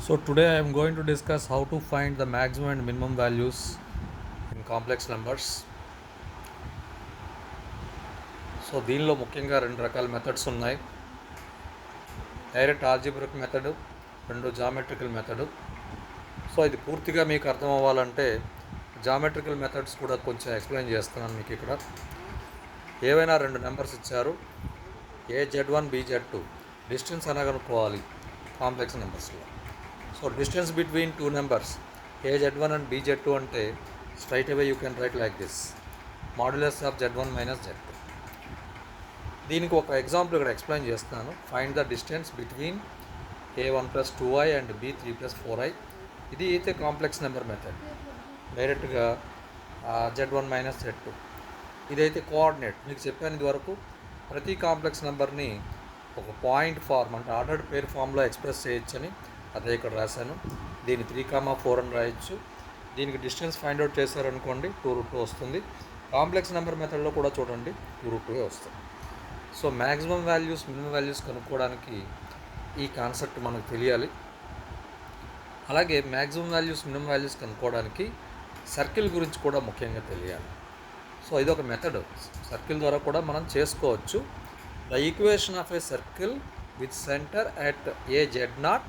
So today I am going to discuss how to find the maximum and minimum values in complex numbers. So దీనిలో ముఖ్యంగా రెండు రకాల methods ఉన్నాయి. Direct algebraic method, రెండు geometrical method. So ఇది పూర్తిగా మీకు అర్థం అవ్వాలంటే జామెట్రికల్ మెథడ్స్ కూడా కొంచెం ఎక్స్ప్లెయిన్ చేస్తున్నాను మీకు ఇక్కడ. ఏవైనా రెండు నెంబర్స్ ఇచ్చారు, AZ1 BZ2, డిస్టెన్స్ అనగనుకోవాలి కాంప్లెక్స్ నెంబర్స్లో. So distance between two numbers AZ1 and BZ2 అంటే straight away you can write like this, modulus of Z1 minus Z2. దీనికి ఒక ఎగ్జాంపుల్ ఇక్కడ ఎక్స్ప్లెయిన్ చేస్తున్నాను. Find the distance between A1 + 2i and B3 + 4i. ఇది అయితే complex number method, డైరెక్ట్గా Z1 minus Z2. ఇదైతే coordinate. మీకు చెప్పాను ఇది వరకు, ప్రతి కాంప్లెక్స్ నెంబర్ని ఒక పాయింట్ ఫార్మ్ అంటే ఆర్డర్డ్ పేర్ ఫామ్లో ఎక్స్ప్రెస్ చేయొచ్చని అదే ఇక్కడ రాశాను. దీన్ని 3,4 అని రాయొచ్చు. దీనికి డిస్టెన్స్ ఫైండ్ అవుట్ చేశారనుకోండి 2√2 వస్తుంది. కాంప్లెక్స్ నెంబర్ మెథడ్లో కూడా చూడండి 2√2 వస్తుంది. So maximum values, minimum values కనుక్కోవడానికి ఈ కాన్సెప్ట్ మనకు తెలియాలి. అలాగే మ్యాక్సిమం వాల్యూస్, మినిమం వాల్యూస్ కనుక్కోవడానికి సర్కిల్ గురించి కూడా ముఖ్యంగా తెలియాలి. సో ఇది ఒక మెథడ్, సర్కిల్ ద్వారా కూడా మనం చేసుకోవచ్చు. The equation of a circle with centre at AZ0,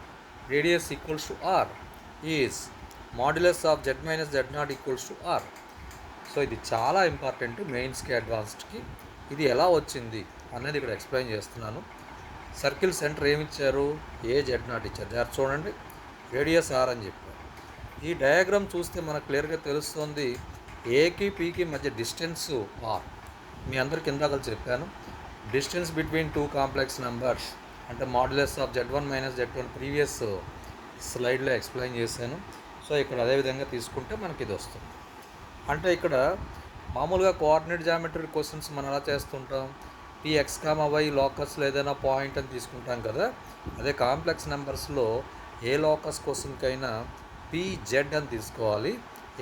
radius equals to R is modulus of Z minus Z0 equals to R. So ఇది చాలా ఇంపార్టెంట్ మెయిన్స్కి, అడ్వాన్స్డ్కి. ఇది ఎలా వచ్చింది అనేది ఇక్కడ ఎక్స్ప్లెయిన్ చేస్తున్నాను. సర్కిల్ సెంటర్ ఏమిచ్చారు, AZ0 ఇచ్చారు. జాగ్రత్త చూడండి, రేడియస్ R అని చెప్పారు. ఈ డయాగ్రామ్ చూస్తే మనకు క్లియర్గా తెలుస్తుంది ఏకి పీకి మధ్య డిస్టెన్స్ R. మీ అందరికి ఇందాక చెప్పాను, distance between two complex numbers అంటే modulus of Z1 minus Z2 previous స్లైడ్లో ఎక్స్ప్లెయిన్ చేశాను. సో ఇక్కడ అదేవిధంగా తీసుకుంటే మనకి ఇది వస్తుంది. అంటే ఇక్కడ మామూలుగా కోఆర్డినేట్ జామెట్రీ క్వశ్చన్స్ మనం ఎలా చేస్తుంటాం, Px, y లోకస్లో ఏదైనా పాయింట్ అని తీసుకుంటాం కదా. అదే కాంప్లెక్స్ నెంబర్స్లో ఏ లోకస్ క్వశ్చన్కైనా PZ అని తీసుకోవాలి.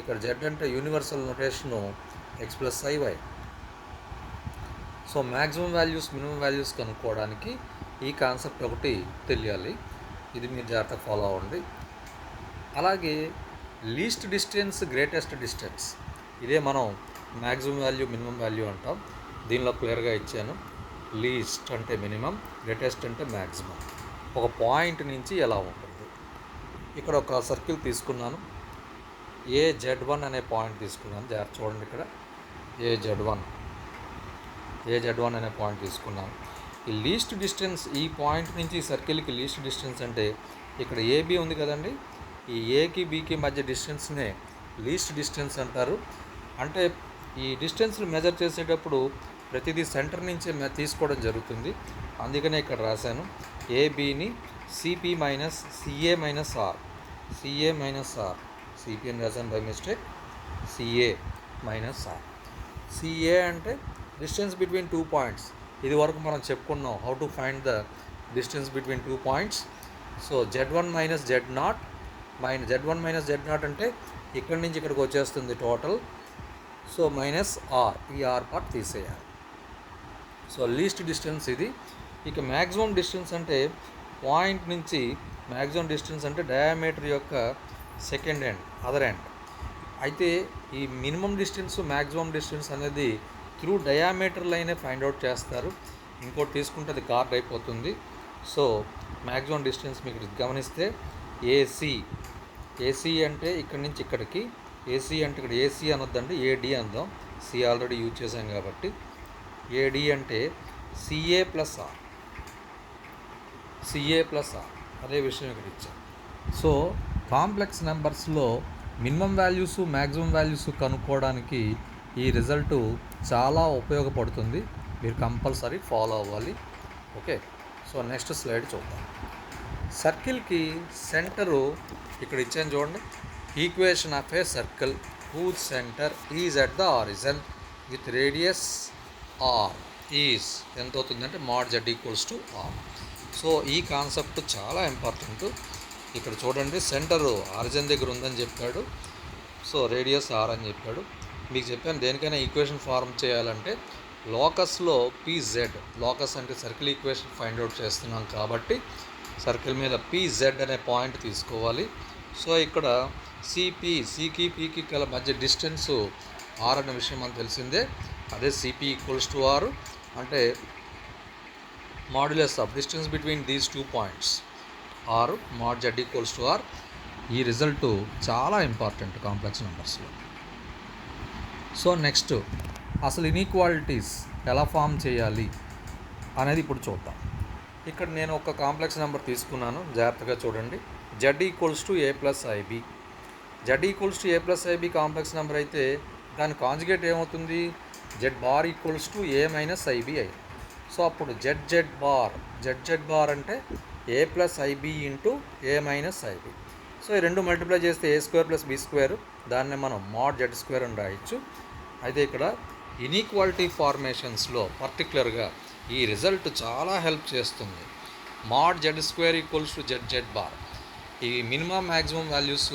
ఇక్కడ Z అంటే universal notation x + iy. So maximum values, minimum values కనుక్కోవడానికి ఈ కాన్సెప్ట్ ఒకటి తెలియాలి. ఇది మీరు జాగ్రత్తగా ఫాలో అవ్వండి. అలాగే లీస్ట్ డిస్టెన్స్, గ్రేటెస్ట్ డిస్టెన్స్, ఇదే మనం మ్యాక్సిమం వాల్యూ, మినిమం వాల్యూ అంటాం. దీనిలో క్లియర్గా ఇచ్చాను. లీస్ట్ అంటే మినిమం, గ్రేటెస్ట్ అంటే మ్యాక్సిమం. ఒక పాయింట్ నుంచి ఎలా ఉంటుంది. ఇక్కడ ఒక సర్కిల్ తీసుకున్నాను, AZ1 అనే పాయింట్ తీసుకున్నాను. జాగ్రత్త చూడండి, ఇక్కడ AZ1 అనే పాయింట్ తీసుకున్నాను. ఈ లీస్ట్ డిస్టెన్స్, ఈ పాయింట్ నుంచి ఈ సర్కిల్కి లీస్ట్ డిస్టెన్స్ అంటే ఇక్కడ AB ఉంది కదండి, ఈ ఏకి బీకి మధ్య డిస్టెన్స్నే లీస్ట్ డిస్టెన్స్ అంటారు. అంటే ఈ డిస్టెన్స్ని మెజర్ చేసేటప్పుడు ప్రతిదీ సెంటర్ నుంచే తీసుకోవడం జరుగుతుంది. అందుకనే ఇక్కడ రాశాను ఏబీని CP minus CA minus R, CA minus R, CP అని రాశాను by mistake, CA minus R. CA అంటే డిస్టెన్స్ బిట్వీన్ టూ పాయింట్స్. ఇది వరకు మనం చెప్పుకున్నాం how to find the distance between two points. So Z1 minus Z0 Z1 minus Z0 అంటే ఇక్కడి నుంచి ఇక్కడికి వచ్చేస్తుంది టోటల్. సో మైనస్ R, ఈ R పార్ట్ తీసేయాలి. సో లీస్ట్ డిస్టెన్స్ ఇది. ఇక మ్యాక్సిమం డిస్టెన్స్ అంటే పాయింట్ నుంచి మ్యాక్సిమం డిస్టెన్స్ అంటే డయామీటర్ యొక్క సెకండ్ ఎండ్, అదర్ ఎండ్. అయితే ఈ మినిమం డిస్టెన్స్, మ్యాక్సిమం డిస్టెన్స్ అనేది త్రూ డయామీటర్ లైనే ఫైండ్ అవుట్ చేస్తారు. ఇంకోటి తీసుకుంటే అది కార్డ్ అయిపోతుంది. సో మ్యాక్సిమం డిస్టెన్స్ మీకు గమనిస్తే AC అంటే ఇక్కడి నుంచి ఇక్కడికి, AC అంటే ఇక్కడ AC అనొద్దండి, AD అందాం. C ఆల్రెడీ యూజ్ చేశాం కాబట్టి. AD అంటే CA + R, CA + R, అదే విషయం ఇక్కడ ఇచ్చాం. సో కాంప్లెక్స్ నెంబర్స్లో మినిమం వాల్యూస్, మ్యాక్సిమం వాల్యూస్ కనుక్కోవడానికి ఈ రిజల్ట్ చాలా ఉపయోగపడుతుంది. మీరు కంపల్సరీ ఫాలో అవ్వాలి. ఓకే, సో నెక్స్ట్ స్లైడ్ చూద్దాం. సర్కిల్కి సెంటరు ఇక్కడ ఇచ్చాను చూడండి. Equation of a circle whose centre is at the origin with radius R is ఎంత అవుతుందంటే mod Z equals to R. So ఈ కాన్సెప్ట్ చాలా ఇంపార్టెంట్. ఇక్కడ చూడండి, సెంటరు ఆరిజిన్ దగ్గర ఉందని చెప్పాడు. సో రేడియస్ R అని చెప్పాడు. మీకు చెప్పాను దేనికైనా ఈక్వేషన్ ఫార్మ్ చేయాలంటే లోకస్లో PZ, లోకస్ అంటే సర్కిల్ ఈక్వేషన్ ఫైండ్ అవుట్ చేస్తున్నాం కాబట్టి సర్కిల్ మీద పిజెడ్ అనే పాయింట్ తీసుకోవాలి. సో ఇక్కడ సికి పీకి గల మధ్య డిస్టెన్స్ ఆర్ అనే విషయం మనకు తెలిసిందే. అదే సిపి ఈక్వల్స్ టు ఆర్ అంటే modulus of distance between these 2 points or mod Z equals to R. ఈ రిజల్ట్ చాలా ఇంపార్టెంట్ కాంప్లెక్స్ నెంబర్స్లో. సో నెక్స్ట్ అసలు ఇన్ఈక్వాలిటీస్ ఎలా ఫామ్ చేయాలి అనేది ఇప్పుడు చూద్దాం. ఇక్కడ నేను ఒక కాంప్లెక్స్ నెంబర్ తీసుకున్నాను, జాగ్రత్తగా చూడండి. Z equals to A plus iB. Z equals to A plus iB complex number అయితే దాని కాంజుగేట్ ఏమవుతుంది? Z bar equals to A minus iB అయి. సో అప్పుడు జెడ్ బార్ అంటే A plus iB into A minus iB. So ఈ రెండు multiply చేస్తే A square plus B square, దాన్ని మనం మాడ్ జెడ్ స్క్వేర్ అని రాయొచ్చు. అయితే ఇక్కడ ఇన్ఈక్వాలిటీ ఫార్మేషన్స్లో పర్టికులర్గా ఈ రిజల్ట్ చాలా హెల్ప్ చేస్తుంది. Mod Z square equals to Z bar. ఈ మినిమం మ్యాక్సిమం వాల్యూస్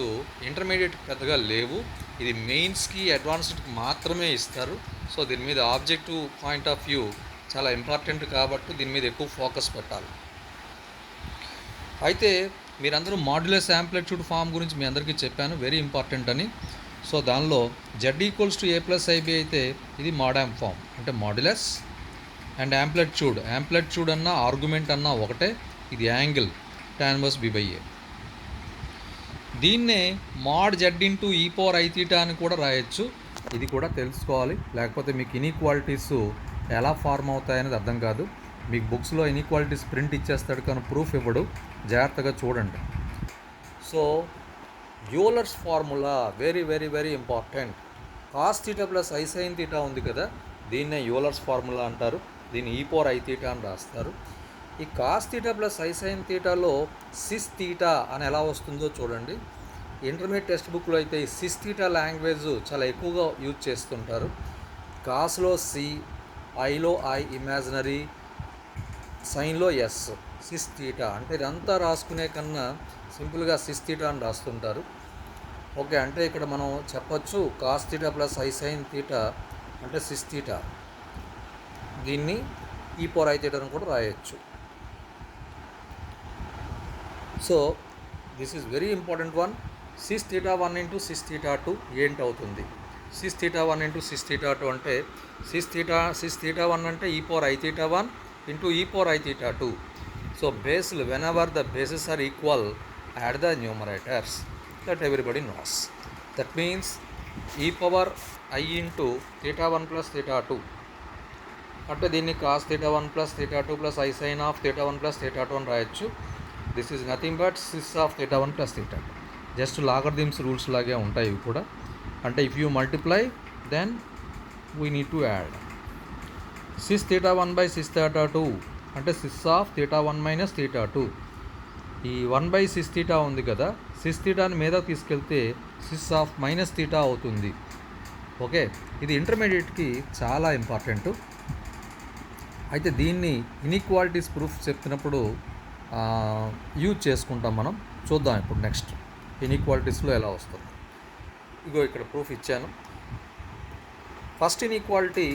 ఇంటర్మీడియట్ పెద్దగా లేవు, ఇది మెయిన్స్కి అడ్వాన్స్డ్కి మాత్రమే ఇస్తారు. సో దీని మీద ఆబ్జెక్టివ్ పాయింట్ ఆఫ్ వ్యూ చాలా ఇంపార్టెంట్ కాబట్టి దీని మీద ఎక్కువ ఫోకస్ పెట్టాలి. అయితే మీరందరూ మాడ్యులస్ యాంప్లిట్యూడ్ ఫామ్ గురించి మీ అందరికీ చెప్పాను, వెరీ ఇంపార్టెంట్ అని. సో దానిలో Z equals to A plus IB అయితే ఇది మాడామ్ ఫామ్, అంటే మాడ్యులస్ అండ్ యాంప్లిట్యూడ్ అన్నా ఆర్గ్యుమెంట్ అన్నా ఒకటే, ఇది angle tan inverse B by A. దీన్నే మాడ్ జెడ్ ఇంటూ ఈ పవర్ ఐ థీటా అని కూడా రాయొచ్చు. ఇది కూడా తెలుసుకోవాలి, లేకపోతే మీకు ఇన్ఈక్వాలిటీస్ ఎలా ఫార్మ్ అవుతాయనేది అర్థం కాదు. మీకు బుక్స్లో ఇన్ఈక్వాలిటీస్ ప్రింట్ ఇచ్చేస్తాడు కానీ ప్రూఫ్ ఇవ్వడు, జాగ్రత్తగా చూడండి. So Euler's formula very very very important. Cos theta plus I sine theta ఉంది కదా, దీన్నే యూలర్స్ ఫార్ములా అంటారు. దీన్ని ఈ పవర్ ఐ థీటా అని రాస్తారు. ఈ cos theta plus I sine థీటాలో సిస్ థీటా అని ఎలా వస్తుందో చూడండి. ఇంటర్మీడియట్ టెక్స్ట్ బుక్లో అయితే ఈ సిస్ థీటా లాంగ్వేజ్ చాలా ఎక్కువగా యూజ్ చేస్తుంటారు. కాస్లో సి, ఐలో ఐ ఇమాజినరీ, సైన్లో ఎస్, సిస్ థీటా అంటే ఇదంతా రాసుకునే కన్నా సింపుల్గా సిస్ థీటా అని రాస్తుంటారు. ఓకే, అంటే ఇక్కడ మనం చెప్పచ్చు cos theta plus I sine theta అంటే సిస్ థీటా. దీన్ని ఈ పవర్ ఐ థీటా అని కూడా రాయొచ్చు. So this is very important one. Cis theta 1 into cis theta 2 ఏంటి అవుతుంది? Cis theta 1 into cis theta 2 అంటే సిస్ థీటా 1 అంటే E power I theta 1 into ఈ పవర్ ఐ థీటా 2. సో బేస్లు whenever the bases are equal add the numerators, that everybody knows. That means E power I into theta 1 plus theta 2 అంటే దీన్ని cos theta 1 plus theta 2 plus I sine of theta 1 plus theta 2 అని రాయొచ్చు. This is nothing but cis of theta 1 plus theta 2. Just logarithms rules లాగే ఉంటాయి ఇవి కూడా. అంటే if you multiply then we need to add. Cis theta 1 by cis theta 2 అంటే cis of theta 1 minus theta 2. ఈ 1 by cis theta ఉంది కదా, sys థీటాని మీద తీసుకెళ్తే సిస్ ఆఫ్ మైనస్ థీటా అవుతుంది. ఓకే, ఇది ఇంటర్మీడియట్కి చాలా ఇంపార్టెంట్. అయితే దీన్ని ఇన్ఈక్వాలిటీస్ ప్రూఫ్ చెప్తున్నప్పుడు యూజ్ చేసుకుంటాం మనం. చూద్దాం ఇప్పుడు నెక్స్ట్ ఇన్ఈక్వాలిటీస్లో ఎలా వస్తుంది. ఇగో ఇక్కడ ప్రూఫ్ ఇచ్చాను. ఫస్ట్ ఇన్ఈక్వాలిటీ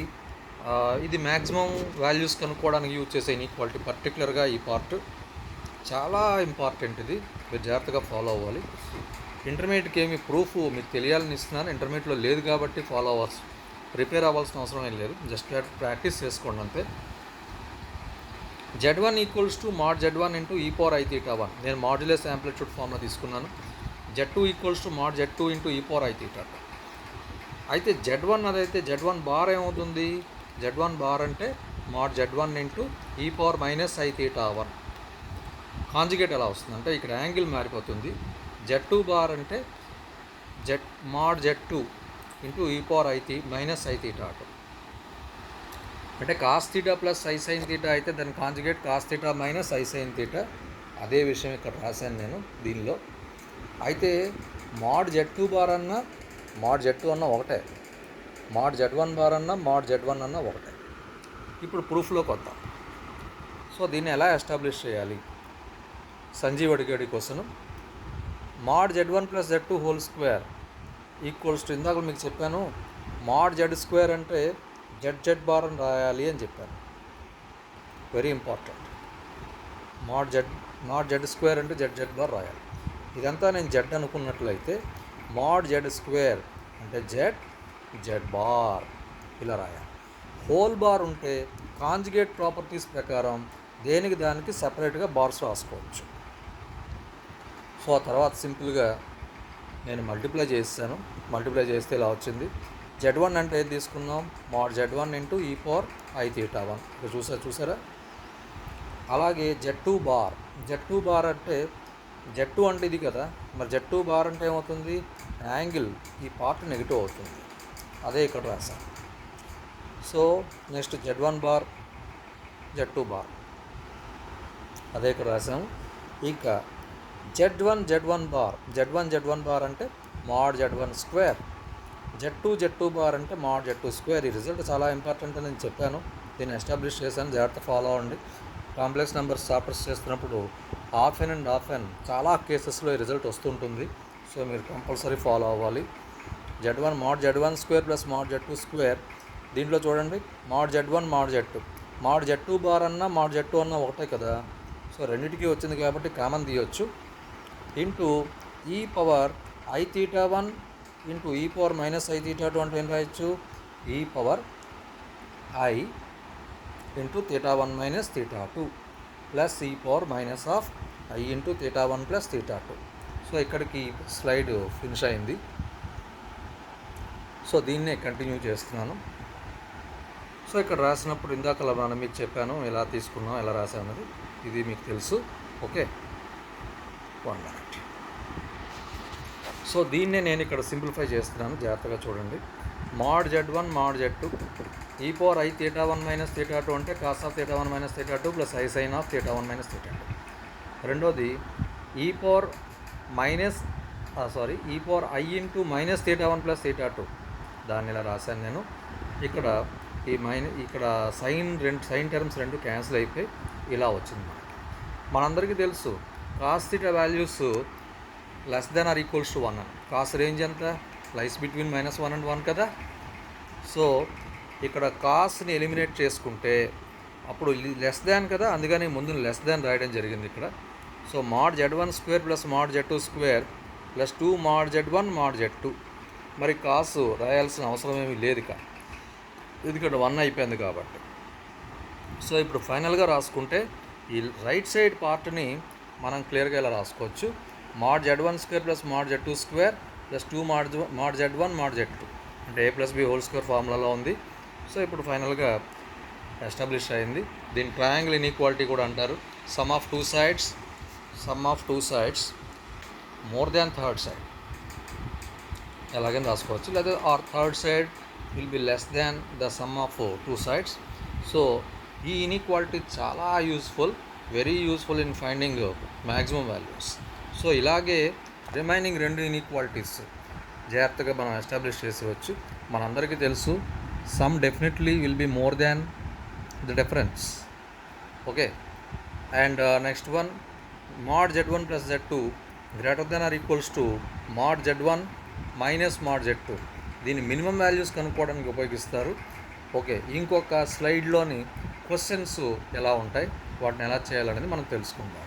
ఇది మ్యాక్సిమం వాల్యూస్ కనుక్కోవడానికి యూజ్ చేసే ఇన్ఈక్వాలిటీ. పర్టికులర్గా ఈ పార్ట్ చాలా ఇంపార్టెంట్, ఇది మీరు జాగ్రత్తగా ఫాలో అవ్వాలి. ఇంటర్మీడియట్కి ఏమి ప్రూఫ్ మీకు తెలియాలని ఇస్తున్నాను, ఇంటర్మీడియట్లో లేదు కాబట్టి ఫాలో అవ్వాల్సి ప్రిపేర్ అవ్వాల్సిన అవసరం ఏం లేదు, జస్ట్ ప్రాక్టీస్ చేసుకోండి అంతే. Z1 equals to mod Z1 into ఈ పవర్ ఐ థీటా 1. నేను మాడ్యులస్ యాంప్లిట్యూడ్ ఫార్మ్లో తీసుకున్నాను. Z2 equals to mod Z2 into ఈ పవర్ ఐ థీటా 2. అయితే Z1 అదైతే Z1 బార్ ఏమవుతుంది? Z1 బార్ అంటే మాడ్ Z1 ఇంటూ ఈ power minus I theta 1. Conjugate ఎలా వస్తుంది అంటే ఇక్కడ యాంగిల్ మారిపోతుంది. Z2 బార్ అంటే మాడ్ Z2 ఇంటూ ఈ పవర్ మైనస్ ఐ థీటా 2. అంటే cos theta plus I sine theta అయితే దాని conjugate cos theta minus I sine theta. అదే విషయం ఇక్కడ రాశాను నేను దీనిలో. అయితే మాడ్ Z2 బార్ అన్నా మాడ్ Z2 అన్న ఒకటే, మాడ్ Z1 బార్ అన్నా మాడ్ Z1 అన్న ఒకటే. ఇప్పుడు ప్రూఫ్లోకి వద్దాం. సో దీన్ని ఎలా ఎస్టాబ్లిష్ చేయాలి? సంజీవ్ అడిగాడి question. Mod Z1 plus Z2 whole square equals to, ఇందాక మీకు చెప్పాను మాడ్ Z స్క్వేర్ అంటే Z బార్ అని రాయాలి అని చెప్పాను. Very important. Mod not Z square అంటే జెడ్ బార్ రాయాలి. ఇదంతా నేను జెడ్ అనుకున్నట్లయితే మాడ్ జెడ్ స్క్వేర్ అంటే జెడ్ బార్ ఇలా రాయాలి. హోల్ బార్ ఉంటే కాంజుగేట్ ప్రాపర్టీస్ ప్రకారం దేనికి దానికి సపరేట్గా బార్స్ రాసుకోవచ్చు. సో ఆ తర్వాత సింపుల్గా నేను మల్టిప్లై చేస్తాను. మల్టిప్లై చేస్తే ఇలా వచ్చింది. Z1 అంటే ఏది తీసుకున్నాం, మాడ్ Z1 ఇంటూ ఈ పవర్ I θ 1. ఇక్కడ చూసారా. అలాగే Z2 బార్ అంటే Z2 అంటే ఇది కదా, మరి Z2 బార్ అంటే ఏమవుతుంది, యాంగిల్ ఈ పార్ట్ నెగిటివ్ అవుతుంది. అదే ఇక్కడ రాశాను. So next Z1 bar Z2 bar అదే ఇక్కడ రాసాము. ఇంకా Z1 బార్ అంటే mod Z1 square, Z2 bar అంటే మాడ్ Z2 స్క్వేర్. ఈ రిజల్ట్ చాలా ఇంపార్టెంట్ అని నేను చెప్పాను, దీన్ని ఎస్టాబ్లిష్ చేశాను, జాగ్రత్త ఫాలో అవ్వండి. కాంప్లెక్స్ నెంబర్స్ చాప్టర్స్ చేస్తున్నప్పుడు ఆఫ్ అండ్ చాలా కేసెస్లో ఈ రిజల్ట్ వస్తుంటుంది. సో మీరు కంపల్సరీ ఫాలో అవ్వాలి. Z1 mod Z1 square plus mod Z2 square. దీంట్లో చూడండి, mod Z1 mod Z2, mod Z2 bar అన్న మాడ్ Z2 అన్న ఒకటే కదా. సో రెండింటికి వచ్చింది కాబట్టి కామన్ తీయొచ్చు. ఇంటూ ఈ పవర్ I θ 1 ఇంటూ ఈ పవర్ మైనస్ I θ 2 అంటే ఏం రాయొచ్చు, E power I into θ 1 minus θ 2 plus E power minus of I into θ 1 plus θ 2. So ఇక్కడికి స్లైడ్ ఫినిష్ అయింది. సో దీన్నే కంటిన్యూ చేస్తున్నాను. సో ఇక్కడ రాసినప్పుడు ఇందాక మనం మీకు చెప్పాను ఎలా తీసుకున్నాం, ఎలా రాసామన్నది, ఇది మీకు తెలుసు. Okay, 1 minute. సో దీన్నే నేను ఇక్కడ సింప్లిఫై చేస్తున్నాను, జాగ్రత్తగా చూడండి. మాడ్ Z1 మాడ్ Z2 ఈ పవర్ I θ 1 మైనస్ θ 2 అంటే cos of θ 1 minus θ 2 plus I sine of θ 1 minus θ 2. రెండోది ఈ power e power I into minus θ 1 plus θ 2, దాన్ని ఇలా రాశాను నేను. ఇక్కడ ఇక్కడ సైన్ టర్మ్స్ రెండు క్యాన్సిల్ అయిపోయి ఇలా వచ్చింది. మనందరికీ తెలుసు cos theta values less than or equals to 1 అని. కాస్ రేంజ్ ఎంత, లైస్ బిట్వీన్ -1 and 1 కదా. సో ఇక్కడ కాస్ని ఎలిమినేట్ చేసుకుంటే అప్పుడు లెస్ దాన్ కదా, అందుకని ముందు లెస్ దాన్ రాయడం జరిగింది ఇక్కడ. So mod Z1 square plus mod Z2 square plus 2 mod Z1 mod Z2. మరి కాసు రాయాల్సిన అవసరం ఏమీ లేదు ఇక, ఎందుకంటే 1 అయిపోయింది కాబట్టి. సో ఇప్పుడు ఫైనల్గా రాసుకుంటే ఈ రైట్ సైడ్ పార్ట్ని మనం క్లియర్గా ఇలా రాసుకోవచ్చు. Mod Z1 square plus mod Z2 square plus 2 mod Z1 mod Z2 అంటే A plus B whole square ఫార్ములాలో ఉంది. సో ఇప్పుడు ఫైనల్గా ఎస్టాబ్లిష్ అయింది. దీని ట్రయాంగిల్ ఇన్ఈక్వాలిటీ కూడా అంటారు. Sum of two sides more than third side ఎలాగైనా రాసుకోవచ్చు, లేదా or third side will be less than the sum of two sides. So ఈ ఇన్ఈక్వాలిటీ చాలా very useful in finding maximum values. So ఇలాగే remaining రెండు inequalities జాగ్రత్తగా మనం establish చేసేవచ్చు. మనందరికీ తెలుసు sum definitely will be more than the difference. Okay, and next one mod Z1 plus Z2 greater than or equals to mod Z1 minus mod Z2. దీన్ని minimum values కనుక్కోవడానికి ఉపయోగిస్తారు. Okay, ఇంకొక స్లైడ్లోని questions ఎలా ఉంటాయి, వాటిని ఎలా చేయాలనేది మనం తెలుసుకుందాం.